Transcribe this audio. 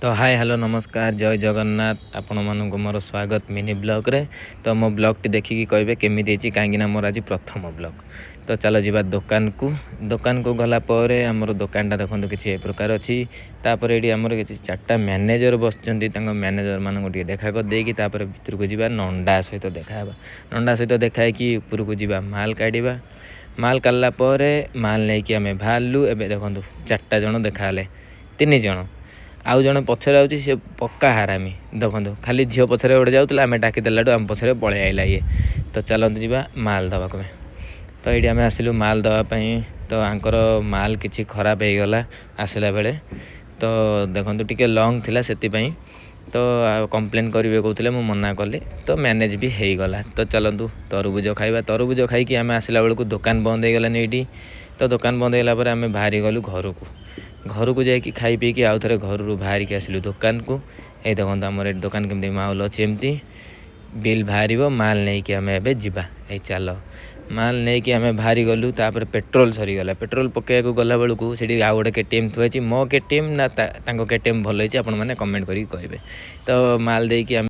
तो hi hello नमस्कार जय जगन्नाथ आपण मानक मोर स्वागत मिनी ब्लॉग रे। तो मो ब्लॉग टी देखिकी कहे केमी कहीं मोर आज प्रथम ब्लॉग। तो चलो जी दुकान को गला आमर दुकानटा देखो किसी प्रकार अच्छी तापर ये आमर किसी चार्टा मैनेजर बस मैनेजर मान देखा कर देकी भितर को जावा नंडा सहित देखा नंडा सहित देखा कि ऊपर को जावा माल काढ़ा माल काढ़ला माल नहीं कि आम बाहरलु एवं देखो चार्टा जन देखा तीन जन आउ जन पछरे आउची से पक्का हारामी देखो खाली झील पछरे गोटे जाऊला आम डाकिदेलाठू आम पछरे पलि आइला ये। तो चलते जावा माल दवाक तो ये आम आसिलु माल दवापाई तो आंकर माल किसी खराब हो गला आसला बेले तो देखो टिके लंग थिला सेतिपाई तो कंप्लेन करेंगे कहते मुझे मना कली तो मैनेज भी हो गला। तो चलतु तरबुज खाइबा तरबुज खाई आम आसला बेलू दुकान बंद हो गलानी ये। तो दुकान बंद होगा आम बाहरी गलु घर को जाकि खाई पी आउ थे घर बाहर की आसलु दुकान को। ये देखो आम दुकान केमती माहौल अच्छी एमती बिल बाहर माल नहीं कि आम ए जा चल माल नहीं कि आम बाहरी गलु तापर पेट्रोल सरीगला पेट्रोल पकड़ा गला बेलू से आउ गोटे केटीएम थुआई मो केटीएम ना केटीएम भल होती आपने कमेंट करके कहे। तो माल देकी